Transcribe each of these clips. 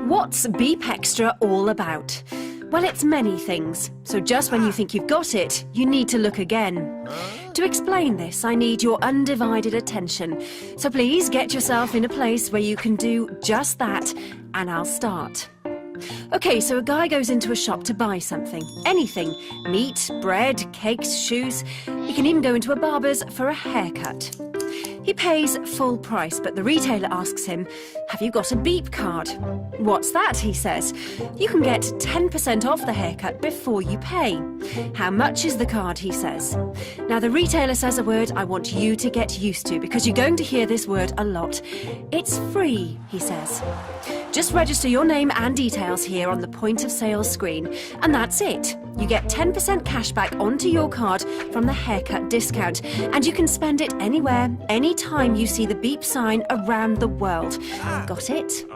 What's Beep Extra all about? Well, it's many things, so just when you think you've got it, you need to look again. To explain this, I need your undivided attention, so please get yourself in a place where you can do just that, and I'll start. Okay, so a guy goes into a shop to buy something, anything, meat, bread, cakes, shoes. He can even go into a barber's for a haircut. He pays full price, but the retailer asks him, "Have you got a Beep card?" "What's that?" he says. "You can get 10% off the haircut before you pay." "How much is the card?" he says. Now the retailer says a word I want you to get used to because you're going to hear this word a lot. "It's free," he says. "Just register your name and details here on the point of sale screen, and that's it. You get 10% cash back onto your card from the haircut discount, and you can spend it anywhere, anytime you see the Beep sign around the world." Got it?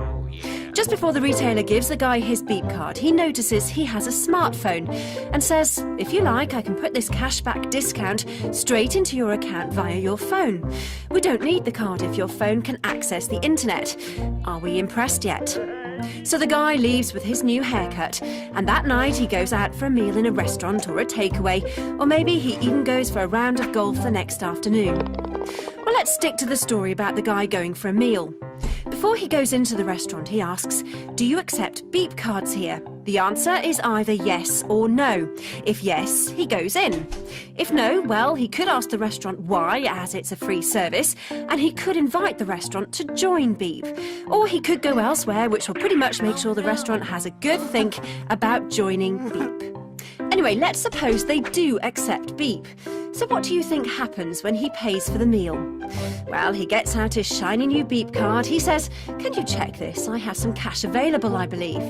Just before the retailer gives the guy his Beep card, he notices he has a smartphone and says, "If you like, I can put this cashback discount straight into your account via your phone. We don't need the card if your phone can access the internet." Are we impressed yet? So the guy leaves with his new haircut, and that night he goes out for a meal in a restaurant or a takeaway, or maybe he even goes for a round of golf the next afternoon. Well, let's stick to the story about the guy going for a meal. Before he goes into the restaurant, he asks, "Do you accept Beep cards here?" The answer is either yes or no. If yes, he goes in. If no, well, he could ask the restaurant why, as it's a free service, and he could invite the restaurant to join Beep. Or he could go elsewhere, which will pretty much make sure the restaurant has a good think about joining Beep. Anyway, let's suppose they do accept Beep. So what do you think happens when he pays for the meal? Well, he gets out his shiny new Beep card. He says, "Can you check this? I have some cash available, I believe."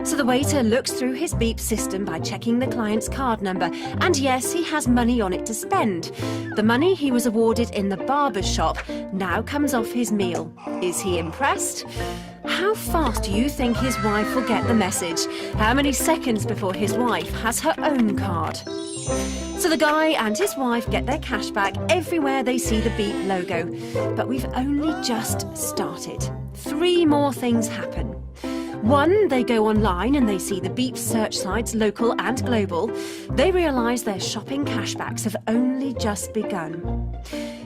So the waiter looks through his Beep system by checking the client's card number, and yes, he has money on it to spend. The money he was awarded in the barber's shop now comes off his meal. Is he impressed? How fast do you think his wife will get the message? How many seconds before his wife has her own card? So the guy and his wife get their cash back everywhere they see the Beep logo. But we've only just started. 3 more things happen. 1, they go online and they see the Beep search sites, local and global. They realise their shopping cashbacks have only just begun.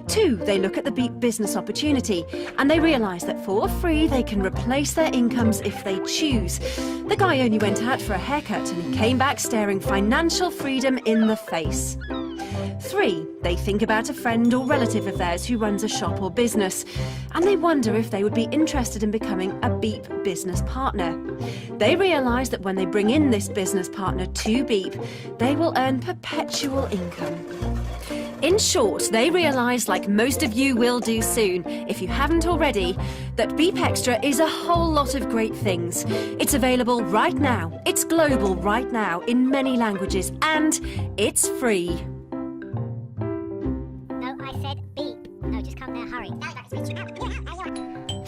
2, they look at the Beep business opportunity and they realise that for free they can replace their incomes if they choose. The guy only went out for a haircut and he came back staring financial freedom in the face. 3, they think about a friend or relative of theirs who runs a shop or business, and they wonder if they would be interested in becoming a Beep business partner. They realise that when they bring in this business partner to Beep, they will earn perpetual income. In short, they realise, like most of you will do soon, if you haven't already, that Beep Extra is a whole lot of great things. It's available right now, it's global right now, in many languages, and it's free. No, I said beep. No, just come now, hurry. No, I said beep.